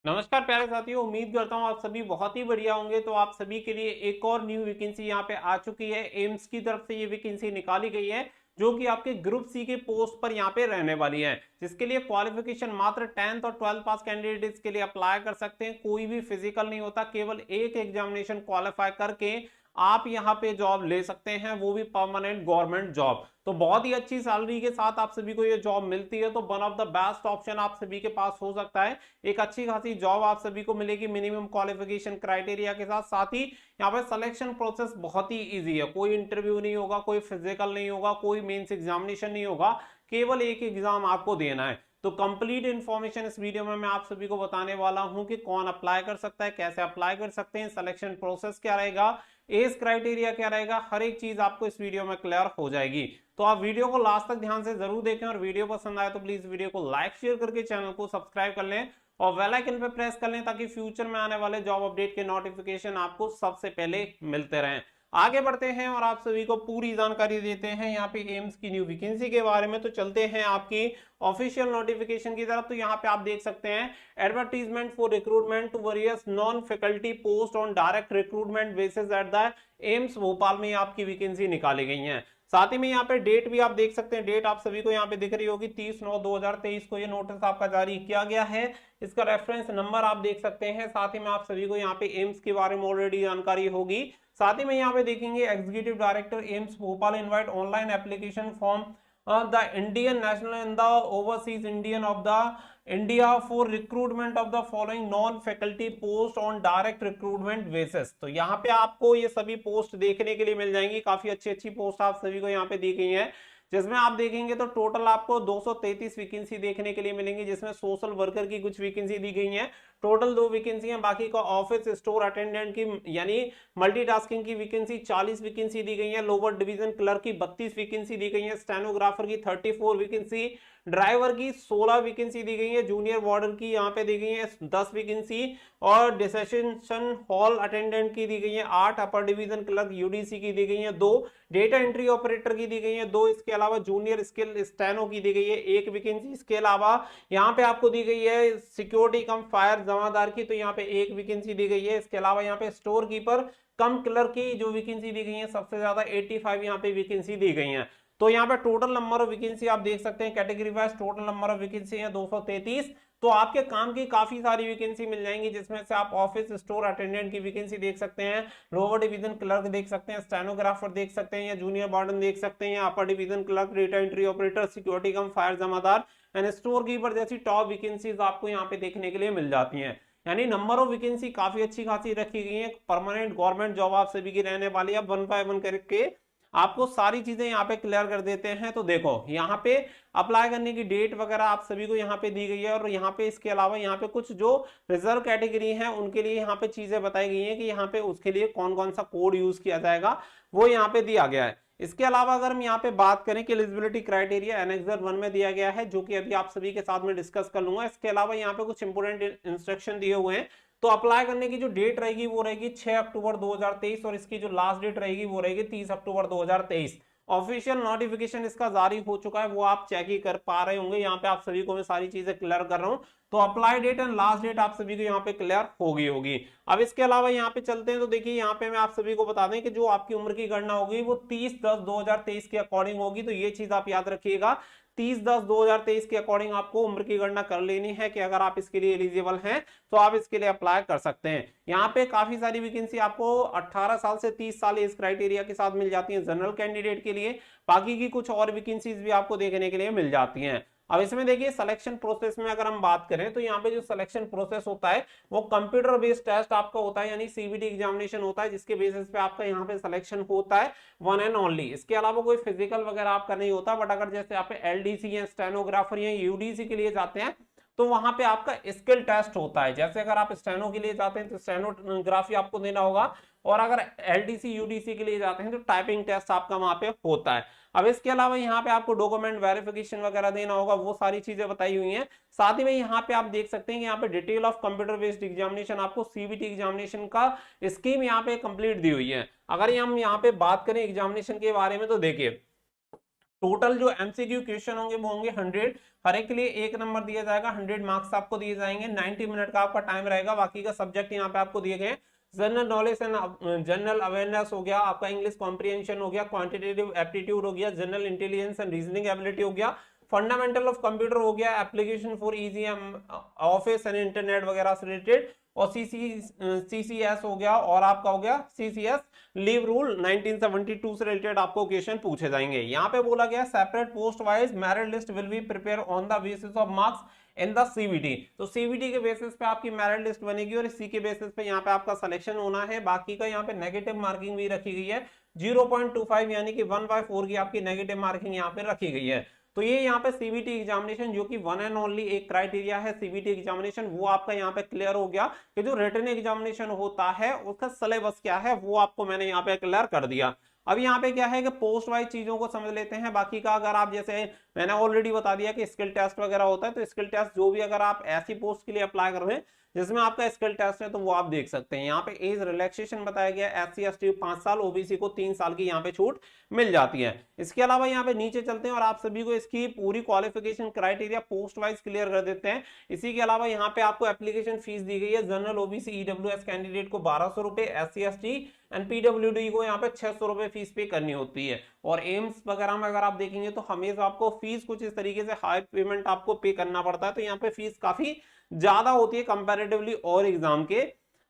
नमस्कार प्यारे साथियों, उम्मीद करता हूँ आप सभी बहुत ही बढ़िया होंगे। तो आप सभी के लिए एक और न्यू वैकेंसी यहाँ पे आ चुकी है। एम्स की तरफ से ये वैकेंसी निकाली गई है जो कि आपके ग्रुप सी के पोस्ट पर यहाँ पे रहने वाली है, जिसके लिए क्वालिफिकेशन मात्र 10th और 12th पास कैंडिडेट्स के लिए अप्लाई कर सकते हैं। कोई भी फिजिकल नहीं होता, केवल एक एग्जामिनेशन क्वालिफाई करके आप यहाँ पे जॉब ले सकते हैं, वो भी परमानेंट गवर्नमेंट जॉब। तो बहुत ही अच्छी सैलरी के साथ आप सभी को ये जॉब मिलती है, तो one of the best option आप सभी के पास हो सकता है। एक अच्छी खासी जॉब आप सभी को मिलेगी मिनिमम क्वालिफिकेशन क्राइटेरिया के साथ। साथ ही यहाँ पे सिलेक्शन प्रोसेस बहुत ही इजी है, कोई इंटरव्यू नहीं होगा, कोई फिजिकल नहीं होगा, कोई मेंस एग्जामिनेशन नहीं होगा, केवल एक एग्जाम आपको देना है। तो कंप्लीट इन्फॉर्मेशन इस वीडियो में मैं आप सभी को बताने वाला हूं कि कौन अप्लाई कर सकता है, कैसे अप्लाई कर सकते हैं, सिलेक्शन प्रोसेस क्या रहेगा, एज क्राइटेरिया क्या रहेगा, हर एक चीज आपको इस वीडियो में क्लियर हो जाएगी। तो आप वीडियो को लास्ट तक ध्यान से जरूर देखें, और वीडियो पसंद आए तो प्लीज वीडियो को लाइक शेयर करके चैनल को सब्सक्राइब कर लें और बेल आइकन पे प्रेस कर लें, ताकि फ्यूचर में आने वाले जॉब अपडेट के नोटिफिकेशन आपको सबसे पहले मिलते रहें। आगे बढ़ते हैं और आप सभी को पूरी जानकारी देते हैं यहाँ पे एम्स की न्यू वैकेंसी के बारे में। तो चलते हैं आपकी ऑफिशियल नोटिफिकेशन की तरफ। तो यहाँ पे आप देख सकते हैं, advertisement for recruitment to various non faculty post on direct recruitment basis at the AIIMS Bhopal में आपकी वैकेंसी निकाली गई है। साथ ही में यहाँ पे डेट भी आप देख सकते हैं, डेट आप सभी को यहाँ पे दिख रही होगी, 30/9/2023 को ये नोटिस आपका जारी किया गया है। इसका रेफरेंस नंबर आप देख सकते हैं। साथ ही में आप सभी को यहाँ पे एम्स के बारे में ऑलरेडी जानकारी होगी। साथ ही में यहाँ पे देखेंगे, executive director AIIMS Bhopal invite online application form the Indian national and the overseas Indian of the India for recruitment of the following non faculty post on direct recruitment basis. तो यहाँ पे आपको ये सभी पोस्ट देखने के लिए मिल जाएंगी, काफी अच्छी अच्छी पोस्ट आप सभी को यहाँ पे दी गई है, जिसमें आप देखेंगे तो टोटल आपको 233 वैकेंसी देखने के लिए मिलेंगी, जिसमें सोशल वर्कर की कुछ वैकेंसी दी गई है, टोटल 2 वैकेंसी है। बाकी का ऑफिस स्टोर अटेंडेंट की यानी मल्टीटास्किंग की वैकेंसी 40 वैकेंसी दी गई है, लोअर डिवीजन क्लर्क की 32 वैकेंसी दी गई है, स्टेनोग्राफर की 34 वैकेंसी, ड्राइवर की 16 वैकेंसी दी गई है, जूनियर वार्डर की यहाँ पे दी गई है 10 वैकेंसी, और डिसेशन हॉल अटेंडेंट की दी गई है 8, अपर डिवीजन क्लर्क यूडीसी की दी गई है 2, डेटा एंट्री ऑपरेटर की दी गई है 2, इसके अलावा जूनियर स्किल स्टेनो की दी गई है 1 वैकेंसी। इसके अलावा यहाँ पे आपको दी गई है सिक्योरिटी कम फायर जमादार की, तो यहाँ पे 1 वैकेंसी दी गई है। इसके अलावा यहाँ पे स्टोर कीपर कम क्लर्क की जो वैकेंसी दी गई है, सबसे ज्यादा 85 यहाँ पे वैकेंसी दी गई है। तो यहाँ पे टोटल नंबर ऑफ वैकेंसी आप देख सकते हैं, category wise total number of vacancy है 233। तो आपके काम की काफी सारी वैकेंसी मिल जाएंगी, जिसमें से आप ऑफिस स्टोर अटेंडेंट की वैकेंसी देख सकते हैं, लोअर डिवीजन क्लर्क देख सकते हैं, स्टेनोग्राफर देख सकते हैं, या जूनियर वार्डन देख सकते हैं, या upper division clerk, data entry operator, security cum fire जमादार एंड स्टोर कीपर जैसी टॉप वैकेंसीज आपको यहाँ पे देखने के लिए मिल जाती हैं। यानी नंबर ऑफ वैकेंसी काफी अच्छी खासी रखी गई है, परमानेंट गवर्नमेंट जॉब आप सभी की रहने वाली है। 1 by 1 करके आपको सारी चीजें यहाँ पे क्लियर कर देते हैं। तो देखो यहाँ पे अप्लाई करने की डेट वगैरह आप सभी को यहाँ पे दी गई है, और यहाँ पे इसके अलावा यहाँ पे कुछ जो रिजर्व कैटेगरी है उनके लिए यहाँ पे चीजें बताई गई हैं कि यहाँ पे उसके लिए कौन कौन सा कोड यूज किया जाएगा, वो यहाँ पे दिया गया है। इसके अलावा अगर हम यहाँ पे बात करें कि एलिजिबिलिटी क्राइटेरिया एनेक्सर 1 में दिया गया है, जो कि अभी आप सभी के साथ में डिस्कस कर लूंगा। इसके अलावा यहाँ पे कुछ इंपोर्टेंट इंस्ट्रक्शन दिए हुए हैं। तो अप्लाई करने की जो डेट रहेगी वो रहेगी 6 अक्टूबर 2023, और इसकी जो लास्ट डेट रहेगी वो रहेगी 30 अक्टूबर 2023। ऑफिशियल नोटिफिकेशन इसका जारी हो चुका है, वो आप चेक ही कर पा रहे होंगे। यहाँ पे आप सभी को मैं सारी चीजें क्लियर कर रहा हूँ, तो apply date and last date आप सभी को यहाँ पे क्लियर होगी होगी। अब इसके अलावा यहाँ पे चलते हैं, तो देखिए यहाँ पे मैं आप सभी को बता दें कि जो आपकी उम्र की गणना होगी वो 30/10/2023 के अकॉर्डिंग होगी। तो ये चीज आप याद रखिएगा, 30/10/2023 के अकॉर्डिंग आपको उम्र की गणना कर लेनी है कि अगर आप इसके लिए एलिजिबल हैं तो आप इसके लिए अप्लाई कर सकते हैं। यहाँ पे काफी सारी वैकेंसी आपको 18 साल से 30 साल एज क्राइटेरिया के साथ मिल जाती है जनरल कैंडिडेट के लिए। बाकी की कुछ और वैकेंसीज भी आपको देखने के लिए मिल जाती हैं। अब इसमें देखिए सिलेक्शन प्रोसेस में अगर हम बात करें, तो यहाँ पे जो सिलेक्शन प्रोसेस होता है वो कंप्यूटर बेस्ड टेस्ट आपका होता है, यानी सीबीटी एग्जामिनेशन होता है, जिसके बेसिस पे आपका यहाँ पे सिलेक्शन होता है, वन एंड ओनली। इसके अलावा कोई फिजिकल वगैरह आपका नहीं होता। बट अगर जैसे आप एलडीसी या स्टेनोग्राफर या यूडीसी के लिए जाते हैं, तो वहां पे आपका स्किल टेस्ट होता है। जैसे अगर आप स्टेनो के लिए जाते हैं तो स्टेनोग्राफी आपको देना होगा, और अगर एलडीसी यूडीसी के लिए जाते हैं तो टाइपिंग टेस्ट आपका वहां पे होता है। अब इसके अलावा यहाँ पे आपको डॉक्यूमेंट वेरिफिकेशन वगैरह देना होगा, वो सारी चीजें बताई हुई हैं। साथ ही में यहाँ पे आप देख सकते हैं कि यहाँ पे detail of computer based examination, आपको सीबीटी एग्जामिनेशन का स्कीम यहाँ पे कंप्लीट दी हुई है। अगर हम यहाँ पे बात करें एग्जामिनेशन के बारे में, तो देखिए टोटल जो एमसीक्यू क्वेश्चन होंगे वो होंगे 100, हर एक के लिए 1 नंबर दिया जाएगा, 100 मार्क्स आपको दिए जाएंगे, 90 मिनट का आपका टाइम रहेगा। बाकी का सब्जेक्ट यहाँ पे आपको दिए गए, general knowledge and general awareness हो गया, आपका इंग्लिश कॉम्प्रिहेंशन हो गया, क्वांटिटेटिव एप्टीट्यूड हो गया, general intelligence and reasoning ability हो गया, फंडामेंटल ऑफ कंप्यूटर हो गया, application for easy office and internet वगैरह से रिलेटेड, और सीसीएस हो गया, और आपका हो गया सीसीएस लीव रूल 1972 से रिलेटेड आपको क्वेश्चन पूछे जाएंगे। यहाँ पे बोला गया separate post wise merit list will be prepare on the basis of marks in the CVT. तो सीवीटी के बेसिस पे आपकी मेरिट लिस्ट बनेगी और इसी के बेसिस पे यहाँ पे आपका सिलेक्शन होना है। बाकी का यहाँ पे नेगेटिव मार्किंग भी रखी गई है, 0.25 यानी कि 1/4 की आपकी नेगेटिव मार्किंग यहाँ पे रखी गई है। तो ये यहाँ पे सीबीटी एग्जामिनेशन जो कि वन एंड ओनली एक क्राइटेरिया है सीबीटी एग्जामिनेशन, वो आपका यहाँ पे क्लियर हो गया कि जो रिटन एग्जामिनेशन होता है उसका सिलेबस क्या है वो आपको मैंने यहाँ पे क्लियर कर दिया। अब यहाँ पे क्या है कि पोस्ट वाइज चीजों को समझ लेते हैं। बाकी का अगर आप जैसे मैंने ऑलरेडी बता दिया कि स्किल टेस्ट वगैरह होता है, तो स्किल टेस्ट जो भी अगर आप ऐसी पोस्ट के लिए अप्लाई कर रहे हैं जिसमें आपका स्किल टेस्ट है तो वो आप देख सकते हैं। यहाँ पे एज रिलैक्सेशन बताया गया, एससी एसटी 5 साल, ओबीसी को 3 साल की यहाँ पे छूट मिल जाती है। इसके अलावा यहाँ पे नीचे चलते हैं और आप सभी को इसकी पूरी qualification criteria post wise clear कर देते हैं। इसी के अलावा यहाँ पे आपको एप्लीकेशन फीस दी गई है, जनरल ओबीसी ईडब्ल्यूएस कैंडिडेट को 1200 रुपए, एससी एसटी एंड पीडब्ल्यूडी को यहाँ पे 600 रुपए फीस पे करनी होती है। और एम्स वगैरह में अगर आप देखेंगे तो हमेशा आपको फीस कुछ इस तरीके से हाई पेमेंट आपको पे करना पड़ता है, तो यहाँ पे फीस काफी ज्यादा होती है कंपैरेटिवली और एग्जाम के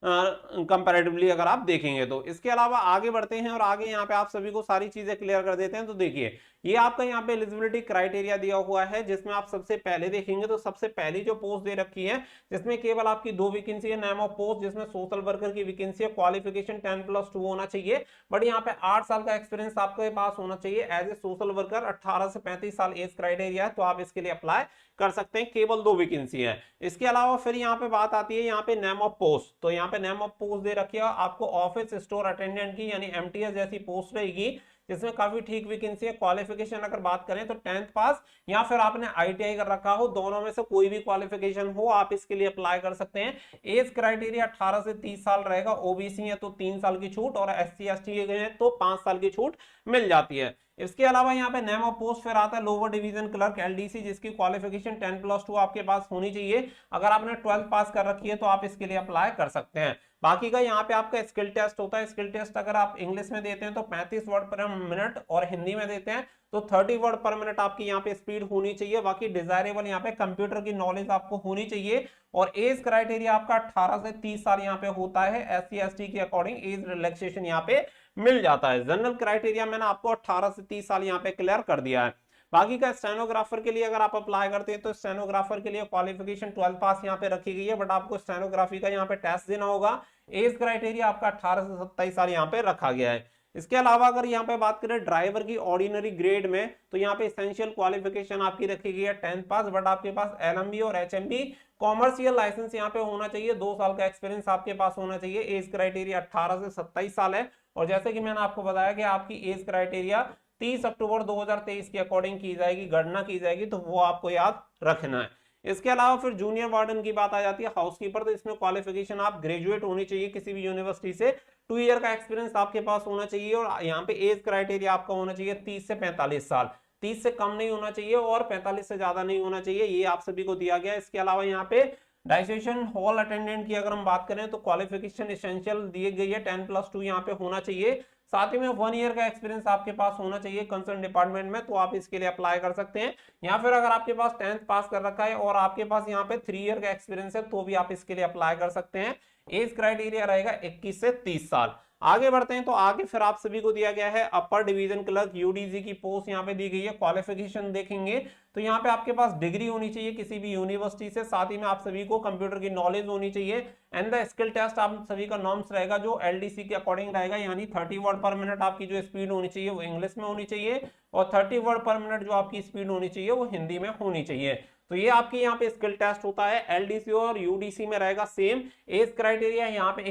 कंपैरेटिवली अगर आप देखेंगे तो। इसके अलावा आगे बढ़ते हैं और आगे यहाँ पे आप सभी को सारी चीजें क्लियर कर देते हैं। तो देखिए ये आपका यहाँ पे एलिजिबिलिटी क्राइटेरिया दिया हुआ है, जिसमें आप सबसे पहले देखेंगे तो सबसे पहली जो पोस्ट दे रखी है जिसमें केवल आपकी 2 वैकेंसी है, नेम ऑफ पोस्ट जिसमें सोशल वर्कर की वैकेंसी है, क्वालिफिकेशन 10+2 होना चाहिए, बट यहाँ पे 8 साल का एक्सपीरियंस आपके पास होना चाहिए एज ए सोशल वर्कर। 18 से 35 साल एज क्राइटेरिया है, तो आप इसके लिए अप्लाई कर सकते हैं, केवल 2 वैकेंसी है। इसके अलावा फिर यहाँ पे बात आती है यहाँ पे नेम ऑफ पोस्ट, तो यहाँ पे नेम ऑफ पोस्ट दे रखी है आपको ऑफिस स्टोर अटेंडेंट की यानी एमटीएस जैसी पोस्ट रहेगी, जिसमें काफी ठीक वैकेंसी है। क्वालिफिकेशन अगर बात करें तो 10th पास या फिर आपने आईटीआई कर रखा हो, दोनों में से कोई भी क्वालिफिकेशन हो आप इसके लिए अप्लाई कर सकते हैं। एज क्राइटेरिया 18 से 30 साल रहेगा, ओबीसी है तो 3 साल की छूट और एससी एसटी है तो 5 साल की छूट मिल जाती है। इसके अलावा यहाँ पे नेम ऑफ पोस्ट फिर आता है लोअर डिवीजन क्लर्क एलडीसी, जिसकी क्वालिफिकेशन 10+2 आपके पास होनी चाहिए। अगर आपने 12th पास कर रखी है तो आप इसके लिए अप्लाई कर सकते हैं। बाकी का यहाँ पे आपका स्किल टेस्ट होता है, स्किल टेस्ट अगर आप इंग्लिश में देते हैं तो 35 वर्ड पर मिनट और हिंदी में देते हैं तो 30 वर्ड पर मिनट आपकी यहाँ पे स्पीड होनी चाहिए। बाकी डिजायरेबल यहाँ पे कंप्यूटर की नॉलेज आपको होनी चाहिए और एज क्राइटेरिया आपका 18 से 30 साल यहाँ पे होता है। एससी एसटी के अकॉर्डिंग एज रिलैक्सेशन यहाँ पे मिल जाता है। जनरल क्राइटेरिया मैंने आपको 18 से 30 साल यहाँ पे क्लियर कर दिया है। बाकी का स्टेनोग्राफर के लिए अगर आप अप्लाई करते हैं तो स्टेनोग्राफर के लिए क्वालिफिकेशन 12 पास यहाँ पे रखी गई है, बट आपको स्टेनोग्राफी का यहाँ पे टेस्ट देना होगा। एज क्राइटेरिया आपका 18 से 27 साल यहाँ पे रखा गया है। इसके अलावा अगर यहाँ पे बात करें ड्राइवर की ऑर्डिनरी ग्रेड में तो यहाँ पे एसेंशियल क्वालिफिकेशन आपकी रखी गई है 10th पास, बट आपके पास एलएमबी और एचएमबी कॉमर्शियल लाइसेंस यहाँ पे होना चाहिए, 2 साल का एक्सपीरियंस आपके पास होना चाहिए। एज क्राइटेरिया 18 से 27 साल है और जैसे कि मैंने आपको बताया कि आपकी एज क्राइटेरिया 30 अक्टूबर 2023 के अकॉर्डिंग की जाएगी, गणना की जाएगी, तो वो आपको याद रखना है। इसके अलावा फिर जूनियर वार्डन की बात आ जाती है, हाउसकीपर, तो इसमें क्वालिफिकेशन आप ग्रेजुएट होनी चाहिए किसी भी यूनिवर्सिटी से, 2 ईयर का एक्सपीरियंस आपके पास होना चाहिए और यहाँ पे एज क्राइटेरिया आपका होना चाहिए 30 से 45 साल, 30 से कम नहीं होना चाहिए और 45 से ज्यादा नहीं होना चाहिए, ये आप सभी को दिया गया। इसके अलावा यहाँ पे डाइसेशन हॉल अटेंडेंट की अगर हम बात करें तो क्वालिफिकेशन एसेंशियल दी गई है 10+2 यहाँ पे होना चाहिए, साथ ही में 1 ईयर का एक्सपीरियंस आपके पास होना चाहिए कंसर्न डिपार्टमेंट में, तो आप इसके लिए अप्लाई कर सकते हैं। या फिर अगर आपके पास 10th पास कर रखा है और आपके पास यहाँ पे 3 ईयर का एक्सपीरियंस है तो भी आप इसके लिए अप्लाई कर सकते हैं। एज क्राइटेरिया रहेगा 21 से 30 साल। आगे बढ़ते हैं तो आगे फिर आप सभी को दिया गया है अपर डिवीजन क्लर्क यूडीजी की पोस्ट यहाँ पे दी गई है। क्वालिफिकेशन देखेंगे तो यहाँ पे आपके पास डिग्री होनी चाहिए किसी भी यूनिवर्सिटी से, साथ ही में आप सभी को कंप्यूटर की नॉलेज होनी चाहिए एंड द स्किल टेस्ट आप सभी का नॉर्म्स रहेगा जो एलडीसी के अकॉर्डिंग रहेगा, यानी 30 वर्ड पर मिनट आपकी जो स्पीड होनी चाहिए वो इंग्लिश में होनी चाहिए और 30 वर्ड पर मिनट जो आपकी स्पीड होनी चाहिए वो हिंदी में होनी चाहिए। तो ये आपके यहाँ पे स्किल टेस्ट होता है, एलडीसी और यूडीसी में रहेगा सेम। एज क्राइटेरिया यहाँ पे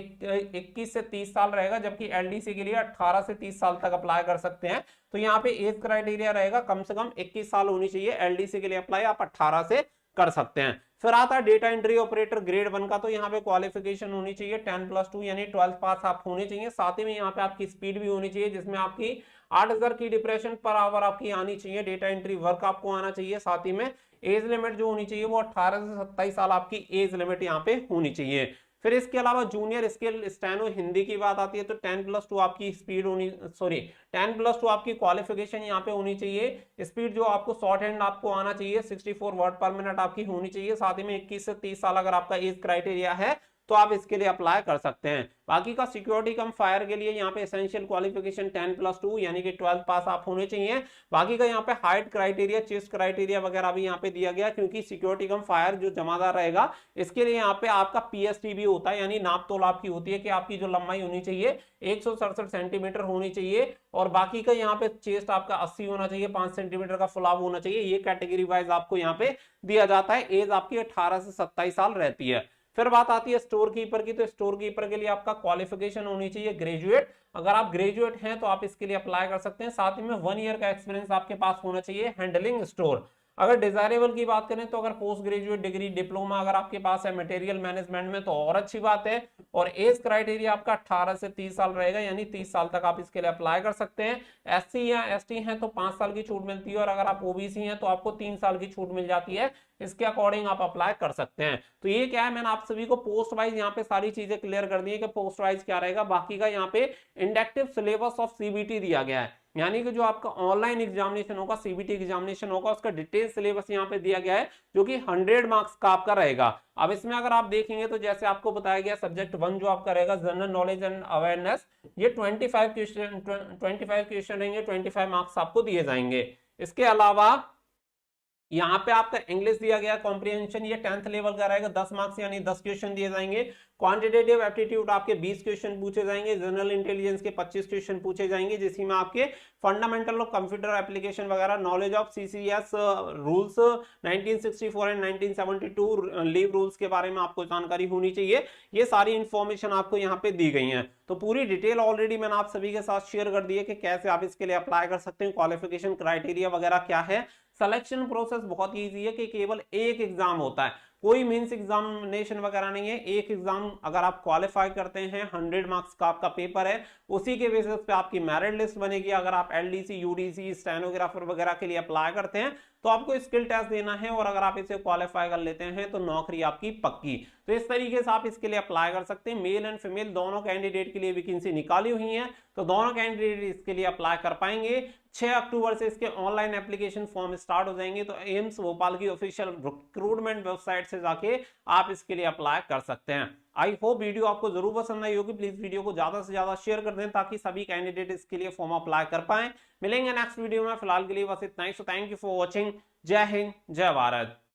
21 से 30 साल रहेगा, जबकि एलडीसी के लिए 18 से 30 साल तक अप्लाई कर सकते हैं। तो यहाँ पे एज क्राइटेरिया रहेगा कम से कम 21 साल होनी चाहिए, एलडीसी के लिए अप्लाई आप 18 से कर सकते हैं। फिर आता है डेटा एंट्री ऑपरेटर ग्रेड 1 का, तो यहाँ पे क्वालिफिकेशन होनी चाहिए 10+2 यानी 12th पास आप होने चाहिए। साथ ही में यहाँ पे आपकी स्पीड भी होनी चाहिए जिसमें आपकी 8000 की डिप्रेशन पर आवर आपकी आनी चाहिए। डेटा एंट्री वर्क आपको आना चाहिए। साथ ही में एज लिमिट जो होनी चाहिए वो 18 से 27 साल आपकी एज लिमिट यहाँ पे होनी चाहिए। फिर इसके अलावा जूनियर स्किल स्टेनो हिंदी की बात आती है तो 10+2 आपकी स्पीड होनी, सॉरी 10+2 आपकी क्वालिफिकेशन यहाँ पे होनी चाहिए। स्पीड जो आपको शॉर्ट हैंड आपको आना चाहिए 64 वर्ड पर मिनट आपकी होनी चाहिए। साथ ही में 21 से 30 साल अगर आपका एज क्राइटेरिया है तो आप इसके लिए अप्लाई कर सकते हैं। बाकी का सिक्योरिटी कम फायर के लिए यहाँ पे एसेंशियल क्वालिफिकेशन 10+2 यानी कि 12th पास आप होने चाहिए। बाकी का यहाँ पे हाइट क्राइटेरिया, चेस्ट क्राइटेरिया वगैरह भी यहाँ पे दिया गया, क्योंकि सिक्योरिटी कम फायर जो जमादार रहेगा इसके लिए यहाँ पे आपका पीएसटी भी होता है, यानी नाप तोल आपकी होती है कि आपकी जो लंबाई होनी चाहिए 167 सेंटीमीटर होनी चाहिए। और बाकी का यहाँ पे चेस्ट आपका 80 होना चाहिए, 5 सेंटीमीटर का फुलाव होना चाहिए। ये कैटेगरी वाइज आपको यहाँ पे दिया जाता है। एज आपकी 18 से 27 साल रहती है। फिर बात आती है स्टोर कीपर की, तो स्टोर कीपर के लिए आपका क्वालिफिकेशन होनी चाहिए ग्रेजुएट। अगर आप ग्रेजुएट हैं तो आप इसके लिए अप्लाई कर सकते हैं। साथ ही में 1 ईयर का एक्सपीरियंस आपके पास होना चाहिए हैंडलिंग स्टोर। अगर डिजायरेबल की बात करें तो अगर पोस्ट ग्रेजुएट डिग्री डिप्लोमा अगर आपके पास है मटेरियल मैनेजमेंट में तो और अच्छी बात है। और एज क्राइटेरिया आपका 18 से 30 साल रहेगा, यानी 30 साल तक आप इसके लिए अप्लाई कर सकते हैं। एससी या एसटी हैं तो 5 साल की छूट मिलती है, और अगर आप ओबीसी हैं तो आपको 3 साल की छूट मिल जाती है। इसके अकॉर्डिंग आप अप्लाई कर सकते हैं। तो ये क्या है, मैंने आप सभी को पोस्ट वाइज यहाँ पे सारी चीजें क्लियर कर दी है कि पोस्ट वाइज क्या रहेगा। बाकी का यहाँ पे इंडक्टिव सिलेबस ऑफ सीबीटी दिया गया है, यानी कि जो आपका ऑनलाइन एग्जामिनेशन होगा, सीबीटी एग्जामिनेशन होगा, उसका डिटेल सिलेबस यहाँ पे दिया गया है जो कि 100 मार्क्स का आपका रहेगा। अब इसमें अगर आप देखेंगे तो जैसे आपको बताया गया सब्जेक्ट 1 जो आपका रहेगा जनरल नॉलेज एंड अवेयरनेस, ये 25 क्वेश्चन रहेंगे, 25 मार्क्स आपको दिए जाएंगे। इसके अलावा यहाँ पे आपका इंग्लिश दिया गया कॉम्प्रिहेंशन, ये 10th लेवल का रहेगा, 10 मार्क्स यानी 10 क्वेश्चन दिए जाएंगे। क्वांटिटेटिव एप्टीट्यूड आपके 20 क्वेश्चन पूछे जाएंगे। जनरल इंटेलिजेंस के 25 क्वेश्चन पूछे जाएंगे, जिसमें आपके फंडामेंटल ऑफ कंप्यूटर एप्लीकेशन वगैरह, knowledge of CCS rules 1964 and 1972 leave rules के बारे में आपको जानकारी होनी चाहिए। ये सारी इंफॉर्मेशन आपको यहाँ पे दी गई है। तो पूरी डिटेल ऑलरेडी मैंने आप सभी के साथ शेयर कर दी है कि कैसे आप इसके लिए अप्लाई कर सकते हैं, क्वालिफिकेशन क्राइटेरिया वगैरह क्या है। सिलेक्शन प्रोसेस बहुत ईजी है कि केवल एक एग्जाम होता है, कोई मींस एग्जामिनेशन वगैरह नहीं है। एक एग्जाम अगर आप क्वालिफाई करते हैं, 100 मार्क्स का आपका पेपर है, उसी के बेसिस पे आपकी मेरिट लिस्ट बनेगी। अगर आप एलडीसी, यूडीसी, स्टेनोग्राफर वगैरह के लिए अप्लाई करते हैं तो आपको स्किल टेस्ट देना है, और अगर आप इसे क्वालिफाई कर लेते हैं तो नौकरी आपकी पक्की। तो इस तरीके से आप इसके लिए अप्लाई कर सकते हैं। मेल एंड फीमेल दोनों कैंडिडेट के लिए वैकेंसी निकाली हुई है, तो दोनों कैंडिडेट इसके लिए अप्लाई कर पाएंगे। 6 अक्टूबर से इसके ऑनलाइन एप्लीकेशन फॉर्म स्टार्ट हो जाएंगे, तो एम्स भोपाल की ऑफिशियल रिक्रूटमेंट वेबसाइट से जाके आप इसके लिए अप्लाई कर सकते हैं। आई होप वीडियो आपको जरूर पसंद आई होगी। प्लीज वीडियो को ज्यादा से ज्यादा शेयर कर दें ताकि सभी कैंडिडेट इसके लिए फॉर्म अप्लाई कर पाएं। मिलेंगे नेक्स्ट वीडियो में, फिलहाल के लिए बस इतना ही। So thank you for watching. जय हिंद, जय भारत।